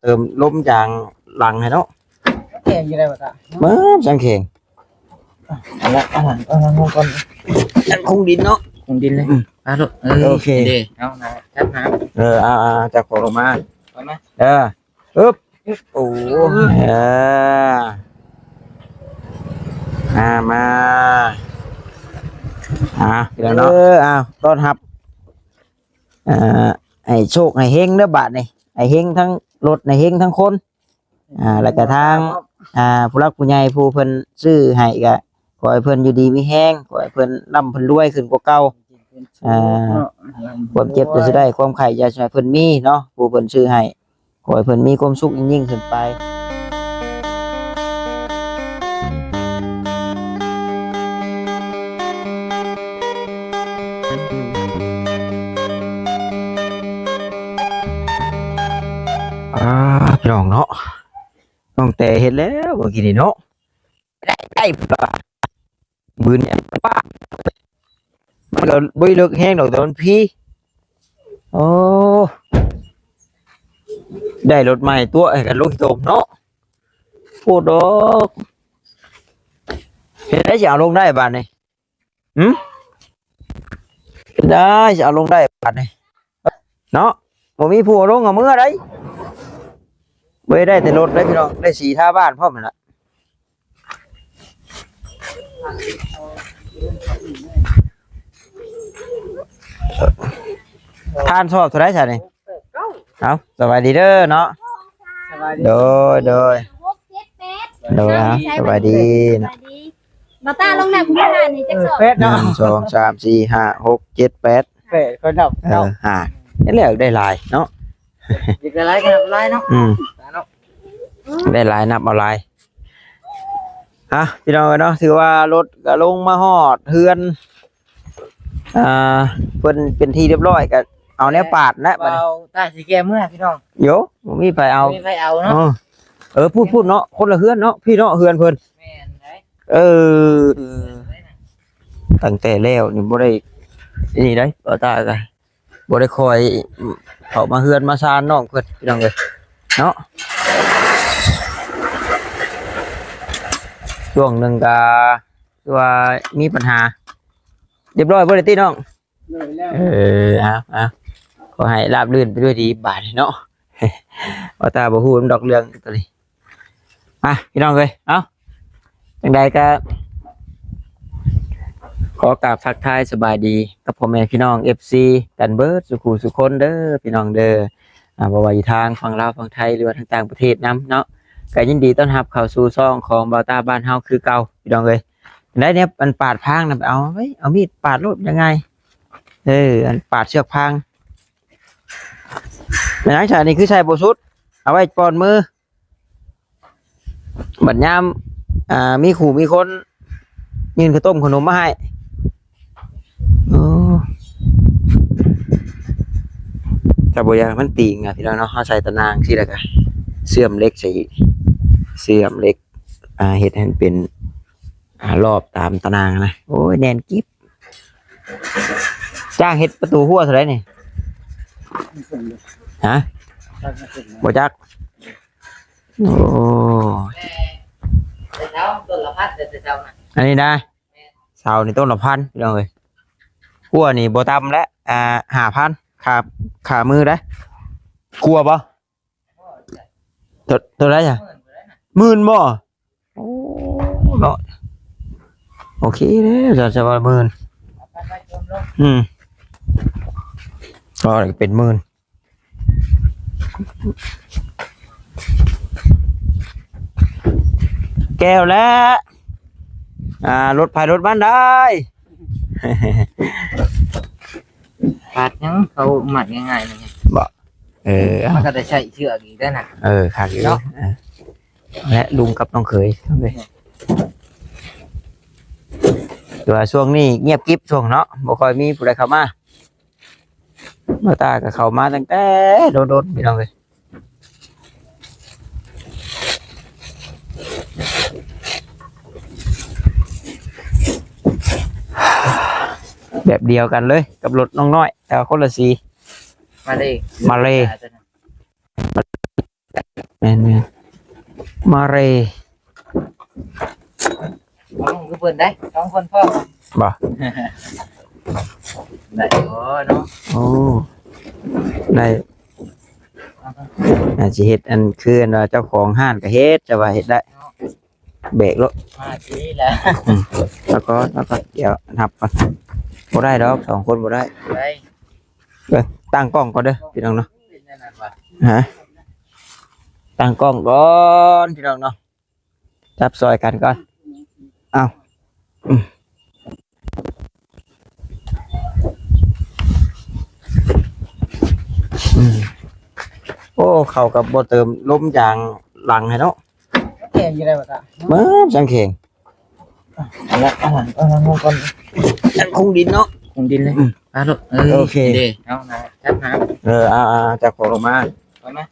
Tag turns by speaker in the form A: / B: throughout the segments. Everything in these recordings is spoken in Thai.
A: เติมลมยางหลังให้เนาะ
B: แข่งอยู่ได้บ่ตา
A: มาสังเข่ง
B: เอาละงงก่อน
A: อันคงดินเนาะ
B: คงดินเลยอ่ะลูก
A: โอเค
B: ดีเอานะจัดน้
A: จะขอลงมา
B: ำเอาไหม
A: อึ๊บโอ้มาเดี๋ยวเนาะต้อนรับให้โชคให้เฮงเด้อบาทนี่ให้เฮงทั้งรถให้เฮงทั้งคนแล้วก็ทางผู้รักผู้ใหญ่ผู้เพิ่นซื้อให้ก็ขอให้เพิ่นอยู่ดีมีแห้งขอให้เพิ่นร่ำเพิ่นรวยขึ้นกว่าเก่าความเจ็บจะได้ความไข่จะช่วยเพิ่นมีเนาะผู้เพิ่นซื้อให้ขอให้เพิ่นมีความสุขยิ่งขึ้นไปพี่น้องเนาะน้องแต่เห็นแล้วเมื่อกี้นี่เนาะได้บืนเนี่ยป้ามันก็บ่เลิกแห้งดอกแต่มันพี่โอ้ได้รถใหม่ตัวไอ้กันลูกโตมเนาะพูดดอกเห็นได้จะเอาลงได้บาทนี่ได้จะเอาลงได้บาทนี่เนาะบ่มีผู้เอาลงเอามือได้ไม่ได้แต่รถได้พี่น้องได้สีท่าบ้านพ่อมันละทานชอบตัวไหนใช่ไหมเอาสบายดีเด้อเนาะโดยสบายดีนะ
C: มาตาลงหนักคุณหานี่จะสอบ
B: เป็ด
A: หนึ่
B: เนาะ
A: งสองสามสี่ห้าหกเจ็ดแปด
B: เป็ดคนดับ
A: ห้านี่แหละได้ลายเนาะ
B: อีกหลายกันหลายเนาะ
A: ได้ลายนับเอาลายพี่น้องเนาะถือว่ารถก็ลงมาฮอดเฮือนเป็นที่เรียบร้อยก็เอาแนวปาดนะ
B: เบาตาสีแก้เมื่อพี่น้อง
A: โยมีไปเอา
B: มีไฟเอาเนาะ
A: พูดเนาะคนละเฮือนเนาะพี่เนาะเฮือนเพิ่น
B: แม่นได้
A: ตั้งแต่แล้วนี่บ่ได้นี่ได้บ่ตาก็บ่ได้คอยเข้ามาเฮือนมาซานน้องเพิ่นพี่น้องเอ้ยเนาะช่วงหนึงก็ว่ามีปัญหาเรียบร้อยบ่ได้ติน้องขอให้ราบรื่นไปด้วยดีบาดเนาะบ่ตาบ่ฮู้ดอกเรื่องตัวนี้พี่น้องเอ้ยจังใดก็ขอกราบทักทายสบายดีกับพ่อแม่พี่น้อง FC กันเบิดสุขุสุคนเด้อพี่น้องเด้อบ่ว่าอยู่ทางฝั่งลาวฝั่งไทยหรือว่าทางต่างประเทศนํเนาะก็ยินดีต้อนรับเข้าสู่ช่องของเบาตาบ้านเฮาคือเก่าพี่น้องเอ้ยได้เนี่ยมันปาดพางน่ะเอาเฮ้ยเอามีดปาดรถยังไงอันปาดเชือกพางแม่นางชานี่คือใช้บ่สุดเอาไว้ปอนมือบัดยามมีขู่มีคนยืนข้าวต้มขนมมาให้แต่บ่อยากมันตีงพี่น้องเนาะเฮาใส่ตะนางสิแล้วก็เสื่อมเล็กใส่เสื่อมเล็กเฮ็ดให้เป็นรอบตามตะนางนะโอ้ยแน่นกิ๊บจ้างเฮ็ดประตูหัวเท่าไหร่นี่ฮะบ่จักโอ้
B: เช้าต้นละพัดแต่เช้าน่ะ
A: อันนี้นะเสานี่ต้นละพันพี่น้องเอ้ยหัวนี่บ่ต่ำแล้ว5,000ขามือได้กลัวบ่ตัวไรจ้ะ10,000บ่โอ้เนาะโอเคแล้วจะว่า10,000ก็เป็น10,000แก้วแล้วรถไฟรถบ้านได้
B: ขาดยังเขาหมัดง่ายๆนี่
A: บ่
B: มันก็ได้ใช้เชือกอีกได้น่ะ
A: ขาดอยู่เนาะและลุงกับน้องเขยแต่ว่าช่วงนี้เงียบกิ๊บช่วงเนาะบ่ค่อยมีผู้ใดเข้ามาบ่ตาก็เข้ามาตั้งแต่โดนๆพี่น้องเอ้ยแบบเดียวกันเลยกับรถน้องน้อยแต่คนละสี
B: มาเลย
A: มาเลย นมาเร
B: เอาลงคือเพิ่นได้2คนพ่อ
A: บ่
B: ได้บ่เนาะ
A: โอ้ได้อาจจะเฮ็ดอันคืออันว่าเจ้าของห้านก็เฮ็ดจะว่าเฮ็ดได้เบรกรถ
B: มาทีแล้ว
A: แล้วก็เดี๋ยวนับก่อนบ่ได้ดอกสองคนบ่ได้
B: ได้
A: ตั้งกล้องก่อนเด้อพี่น้องเนาะ
B: เป็นนั่นน่ะว่ะ
A: ฮะตั้งกล้องก่อนพี่น้องเนาะจับซอยกันก่อนเอาโอ้เข้ากับบ่เติมลมยางหลังให้เนาะ
B: แก่อยู่ได้บ่ตา
A: เบิ่งสังเข่ง
B: แล้วอาหารก็ลงก่อน
A: อันคงดินเนาะ
B: คงดินเลยอ่ะลูก
A: โอเค
B: เด้เอานะจับน้ำ
A: จะขอลงมา
B: ก่อนนะ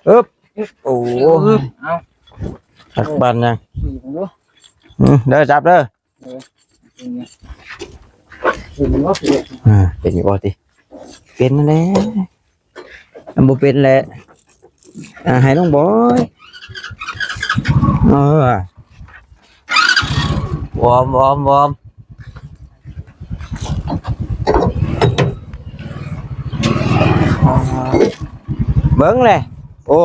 A: อึ๊บโอ้
B: เอา
A: หักบันยัง
B: ขี่ผมดู
A: เด้อจับเด้อ
B: ขี่มันก็ขี่
A: เป็นอยู่บ่ติเป็นนั่นแหละอันบ่เป็นแหละให้น้องบอยวอร์มเบิ่งเลยโอ้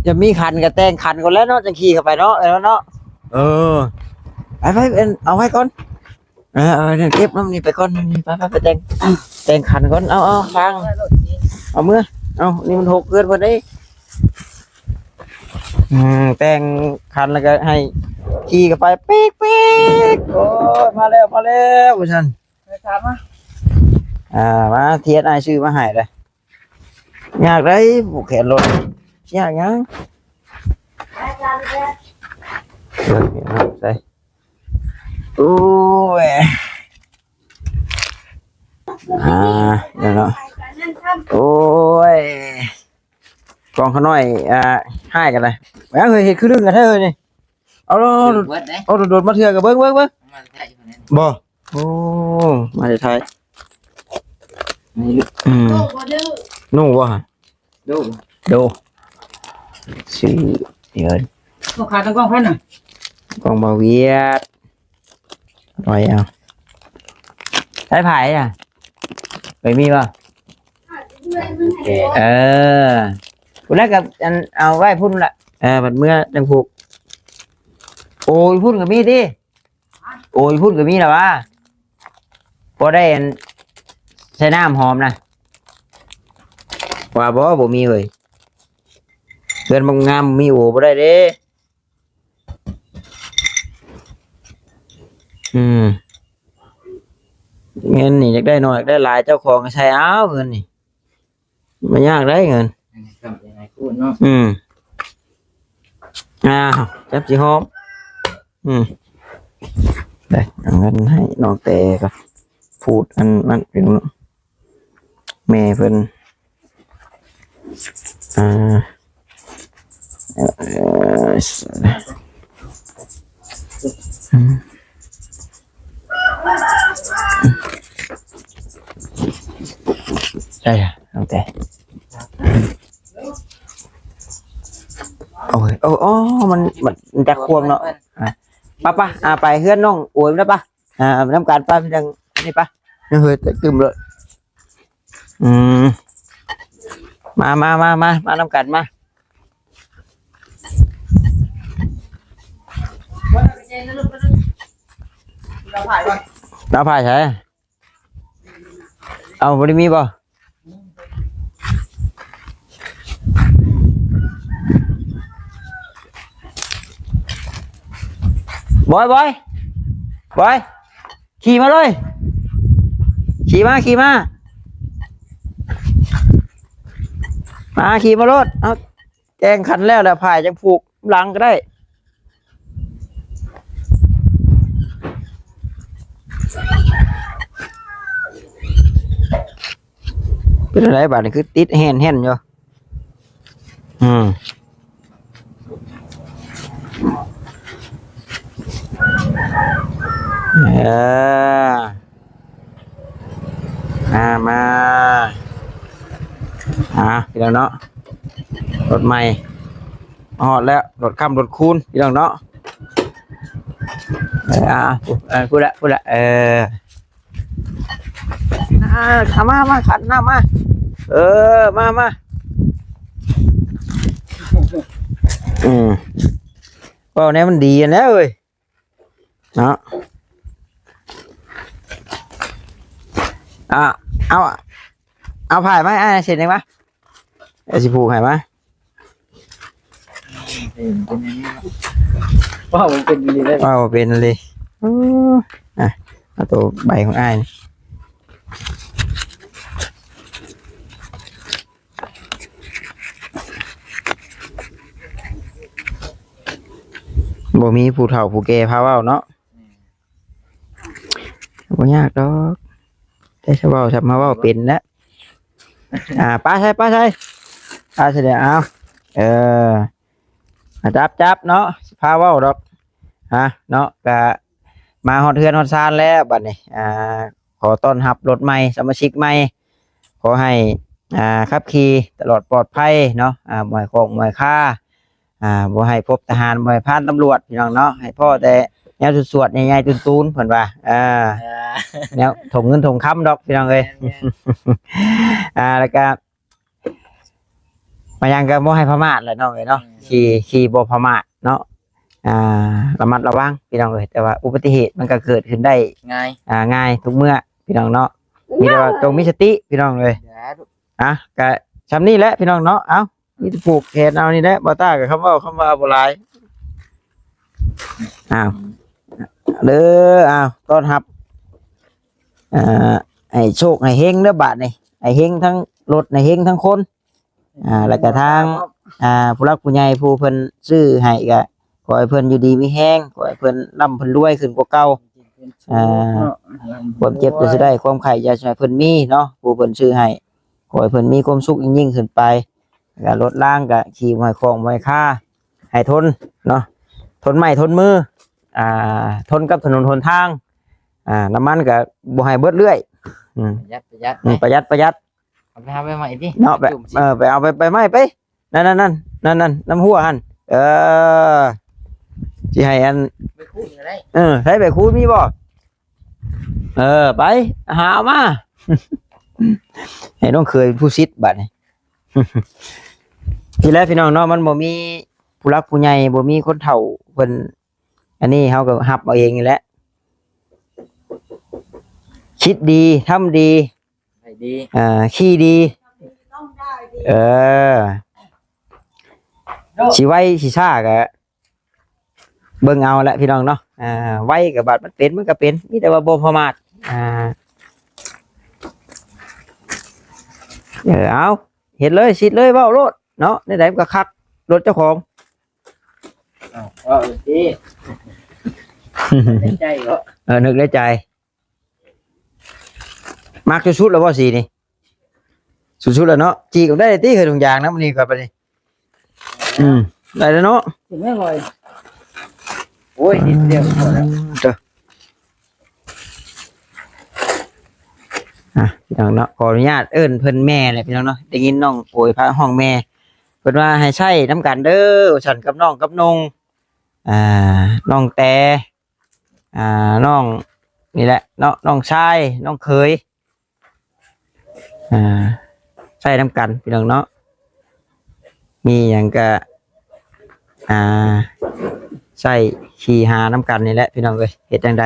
A: จะมีคันกับแต่งคันก่อนแล้วเนาะจะขี่เข้าไปเนาะแล้วเนาะไปเอาไว้ก่อนเก็บน้ำนี่ไปก่อนนี่ไปแต่งคันก่อนเอาฟังเอามือเอานี่มันหกเกินพอดีแต่งคันแล้วก็ให้ขี่เข้าไปปีกโอ้ยมาแล้วผู้ชัน
B: ไปถามมา
A: มาเทียนไอชื่อมาให้เลยอยากได้ผูกแขนรถอยากยังใส่โอ้ยเดี๋ยวเนาะโอ้ยกองขน้อยให้กันเลยแหวงเคยเห็นคือเรื่องกันเท่านี่เอาโดดมาเถื่อกับเบิ้งบ่โอ้มาจากไทยนู่วะดูชื่อเดี๋ยว
B: ลูกค้าต้องกล้องพันน่ะ
A: กองมาเวียดรอยเอาใช้ไผ่ไปมีป่ะคุณแล้วกับเอาไว้พุ่นละบัดเมื่อจังผูกโอ้ยพุ่นกับมีดิโอ้ยพุ่นกับมีหรอวะพอได้ใช้น้ำหอมนะว่าบ่มีเลยเพื่อนบางงามมีโอ้บ่ได้เด้เงินนี่อยากได้หน่อยอยากได้หลายเจ้าของก็ใช้เอาเงินนี่ไม่ยากได้เงินจับจีหอมได้เอาเงินให้น้องแต่กับพูดอันนั้นเป็นแม่เพิ่นได้น้องแต่โอ้ยมันจะควมเนาะป้าไปเฮือนน้องอวยแล้วป้าน้ำการป้าพี่ดังนี่ป้านี่เฮ้ยตึมเลยมาน้ำกันมาเราผ่ายใช่เอาบริมีบ่บอยขี่มาเลยขี่มาขี่มารถเอาแกงขันแล้วผ่ายจะผูกหลังก็ได้เป็นอะไรบ้างคือติดแห่นอยู่มา พี่น้องเนาะรถใหม่ฮอดแล้วรถค่ำรถคูณพี่น้องเนาะพูดละเอามาขันหน้ามามาเป้านี้มันดีนะเว้ยเนาะเอาผ่ายไหมเสร็จยังปะสิผูกให้ไหม
B: ว้าวมันเป็นดีเลย
A: ว้าวเป็นเลยเอาตัวใบของอ้ายบ่มีผู้เฒ่าผู้แก่พาเว้าเนาะบ่ยากดอกได้ถ้าเว้าทำมาเว้าเป็นนะป้าใช่ป้าเดี๋ยวเอาจับเนาะพาเว้าดอกเนาะก็มาฮอดเฮือนฮอดซานแล้วบัดนี้ขอต้อนรับรถใหม่สมาชิกใหม่ขอให้ขับขี่ตลอดปลอดภัยเนาะบ่ให้ของบ่ให้ค่าบ่ให้พบทหารบ่ให้ผ่านตำรวจพี่น้องเนาะให้พ่อแต่แนวสวดๆใหญ่ๆตูนๆเพิ่นว่าแนวถมเงินถมค้ำดอกพี่น้องเอ้ยแล้วก็มายังก็บ่ให้ประมาทแหละน้องเอ้ยเนาะขี่บ่ประมาทเนาะระมัดระวังพี่น้องเอ้ยแต่ว่าอุบัติเหตุมันก็เกิดขึ้นได้ง่ายทุกเมื่อพี่น้องเนาะมีแต่ว่าตรงมีสติพี่น้องเลยก็ชำนี้แหละพี่น้องเนาะมีปลูกเห็ดเอานี่แหละบ่ต้ากับคำว่าบ่หลายเด้อต้อนรับให้โชคให้เฮงเด้อบาดนี่ให้เฮงทั้งรถให้เฮงทั้งคนแล้วก็ทางผู้รักผู้ใหญ่ผู้เพิ่นซื้อให้ก็ขอให้เพิ่นอยู่ดีมีแห้งขอให้เพิ่นร่ำเพิ่นรวยขึ้นกว่าเก่าความเจ็บจะได้ความไข่จะให้เพิ่นมีเนาะผู้เพิ่นซื้อให้ขอให้เพิ่นมีความสุขยิ่งขึ้นไปก็ลดล่างก็ขี่ไม้คล้องไม้ค่าให้ทนเนาะทนไม้ทนมือทนกับถนนหนทางน้ำมันก็บ่ให้เบิดเรื่อยประหยัด
B: เอาไปทำไปใหม่ดิ
A: เนาะไปเอาไปไม้ไปนั่นน้ำหัวหั่นสิให้อัน
B: ไปคูดอะไร
A: ใช้ไปคูดมีบ่ไปหามาให้น้องเคยผู้ซิดบัดนี้ทีแรกพี่น้องเนาะมันบ่มีผู้รักผู้ใหญ่บ่มีคนเฒ่าเพิ่นอันนี้เฮาก็รับเอาเองนี่แหละคิดดีทำดีขี้ดีสิไว้สิซ่าก็เบิ่งเอาแหละพี่น้องเนาะไว้กับบาดมันเป็นมันก็เป็นมีแต่ว่าบ่ประมาทเอาเห็นเลยสิเลยเว้าโลดเนาะได้มันก็คักรถเจ้าของ
B: ดีในใจเหรอ
A: นึกในใจมากสุดๆแล้วบ่สีนี่สุดๆแล้วเนาะจีก็ได้ติเคยถุงยางนะมื้อนี้ก็ไปนี่ได้แล้วเนาะ
B: ถึงไม่บ่อยโอ้ยนิดเดียวพอแล้ว
A: พี่น้องเนาะขออนุญาตเอิ้นเพิ่นแม่แหละพี่น้องเนาะได้ยินน้องโอยพาห้องแม่เพิ่นว่าให้ใช้น้ำกันเด้อฉันกับน้องกับนงน้องแต่น้องนี่แหละน้องชายน้องเคยใช้น้ำกันพี่น้องเนาะมีอย่างก็ใส่ขี่หาน้ำกันนี่แหละพี่น้องเอ้ยเฮ็ดจังได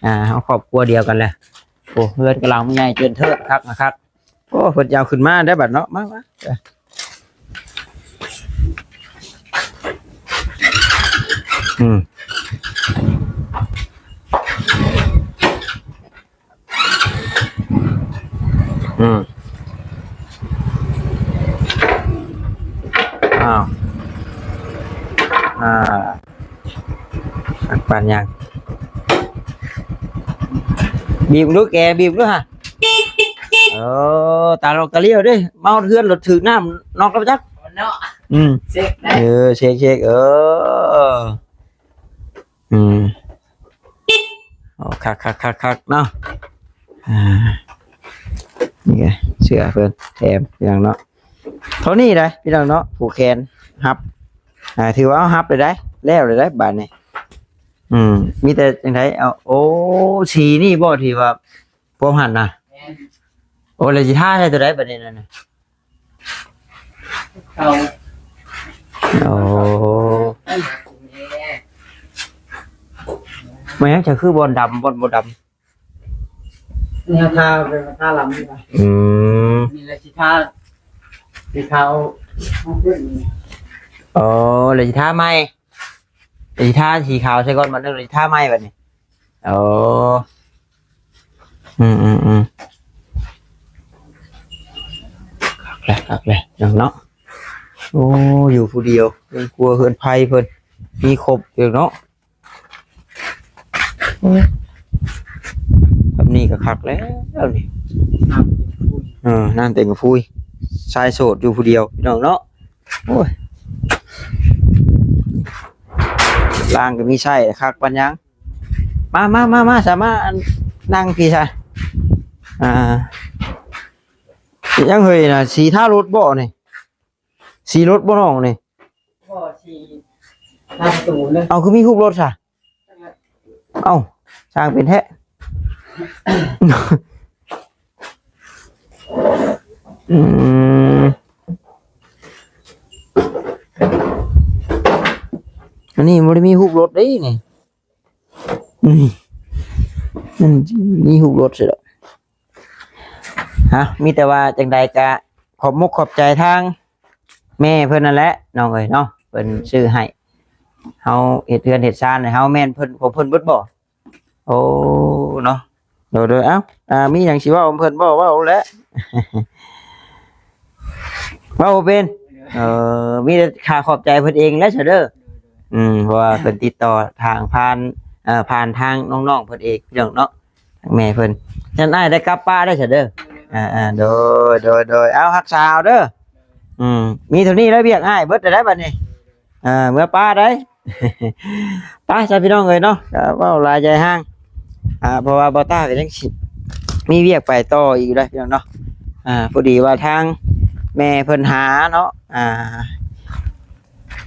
A: เอาครอบครัวเดียวกันแหละโอ้เพื่อนกำลังใหญ่จนเทิดคักนะครับโอ้เพิ่นยาวขึ้นมาได้บัดเนาะมาปั่นยังบีบลูกแกบีบด้วยฮะตาเราตะเลี้ยวดิเมาเทือนหลุดถือน้ำนอกกระจัก
B: เนาะเช็ค
A: เช็คคักเนาะนี่ไงเชื่อเพื่อนแถมอย่างเนาะ เท่านี้เลยพี่น้องเนาะผูกแขนฮับถือว่าเอาฮับเลยได้แล้วเลยได้บาทนี่มีแต่จังไดเอาโอ้สีนี่บ่ที่ว่าพวกหันน่ะโอ้เลยสิท่าได้ตัวใดบัดนี้นั่นน่ะ
B: เขา
A: โอ้ไม่งั้นจะคือบอลดำบอลดำ
B: เนี่ยท่าเป็นท่าลำนี่ป่ะมีอะไรที่ท่าที่เขา
A: โอ้เลยสิท่าไหมเลยสิท่าสีขาวใช่ก่อนมันเลยสิท่าไหมบัดนี้โอ้คักเลยอย่างเนาะโอ้อยู่ผู้เดียวเพิ่นกลัวเพิ่นภัยเพิ่นมีครบอย่างเนาะแบบนี้ก็คักแล้วนี่นั่นเต็มกับฟุยชายโสดอยู่ผู้เดียวพี่น้องเนาะโอ้ยล่างก็มีใช่คักปัญญังมาสามารถนั่งพี่ชายยังเฮยนะสีท่ารถบ่นี่สีรถบ่น้องนี่
B: พ่อชีท่าตูนเลย
A: เอาคือมีคูบรถซะเอาช่างเป็นแท้อันนี้บ่ได้มีฮูบรถเด้นี่มันมีฮูบรถสิดอกฮะมีแต่ว่าจังใดก็ขอบมุกขอบใจทางแม่เพิ่นนั่นแหละน้องเอ้ยเนาะเพิ่นซื้อให้เฮาเฮ็ดเรือนเฮ็ดซ่านให้เฮาแม่นเพิ่นของเพิ่นเบิดบ่โอ้เนาะโดยเอ้ามีหยังสิเว้าเพิ่นบ่เว้าแล้ว เว้าเป็นมีแต่ค่าขอบใจเพิ่นเองแล้วเด้อเพราะว่าเพิ่นติดต่อทางผ่านทางน้องๆเพิ่นเองพี่น้องเนาะทางแม่เพิ่นฉะนั้นอ้ายได้กลับป้าได้เด้อโดยเอารักษาเอาเด้อมีเท่านี้แล้วเวียกอ้ายเบิดได้บัดนี้เมื่อป้าได้ ป้าจ้าพี่น้องเอ้ยเนาะก็เว้าหลายใจห้างเพราะว่าบ่ต้าก็ยังสิมีเวียกไปต่ออีกได้พี่น้องเนาะพอดีว่าทางแม่เพิ่นหาเนาะ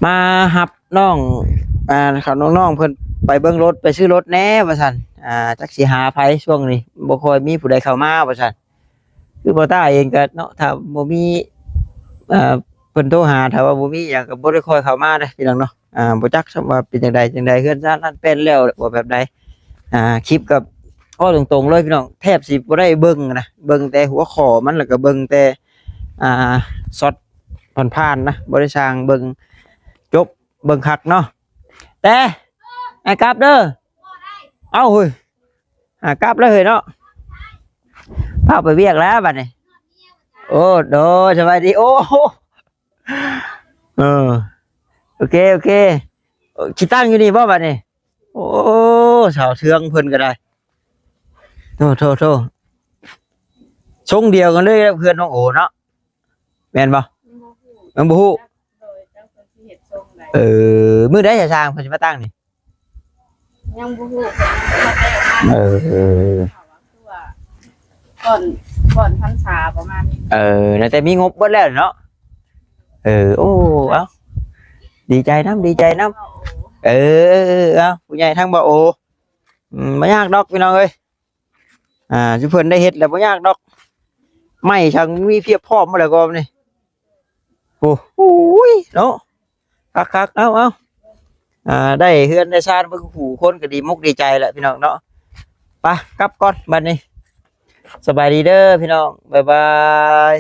A: มาหับน้องเขาน้องๆเพิ่นไปเบิ่งรถไปซื้อรถแหน่ว่าซั่นจักสิหาไผช่วงนี้บ่ค่อยมีผู้ใดเข้ามาว่าซั่นคือบ่ต้าเองก็เนาะถ้าบ่มีเพิ่นโทรหาถ้าว่าบ่มีหยังก็บ่ได้ค่อยเข้ามาเด้อพี่น้องเนาะบ่จักว่าเป็นจังใดเฮือนซ่านนั่นเป็นแล้วบ่แบบใดคลิปกับข้อตรงๆเลยพี่น้องแทบสิบ่ได้เบิ่งนะเบิ่งแต่หัวข้อมันแล้วก็เบิ่งแต่ช็อตผ่านๆนะบ่ได้สร้างเบิ่งจบเบิ่งคักเนาะแต่ไอ้กลับเด้อเอ้าเฮ้ยกลับแล้วเฮ้ยเนาะพาไปเวียกแล้วบัดนี้โอ้โดสบายดีโอ้โอเคสิตั้งอยู่นี่บ่บัดนี้โอ้สาวเทืองเพิ่นก็ได้โทชงเดียวกันเลยเพื่อนน้องโอเนาะแม่นบ่มันบ่ฮู้มื้อใดจะสร้างเพิ่นสิมาตั้งนี่
C: ยังบ่ฮู้ ก่อนพรรษาประมาณนี้
A: น่าแต่มีงบเบิดแล้วเนาะโอ้เอ้าดีใจนำเอาผู้ใหญ่ทางบ่โอบ่ยากดอกพี่น้องเอ้ยสิเพิ่นได้เฮ็ดแล้วบ่ยากดอกไม่ช่างมีเพียบพร้อมหมดแล้วก็นี่โอ้ยเนาะคักๆเอาได้เฮือนได้ชาติเบิ่งหูคนก็ดีมุกดีใจแหละพี่น้องเนาะไปกลับก่อนบัดนี้สบายดีเด้อพี่น้องบ๊ายบาย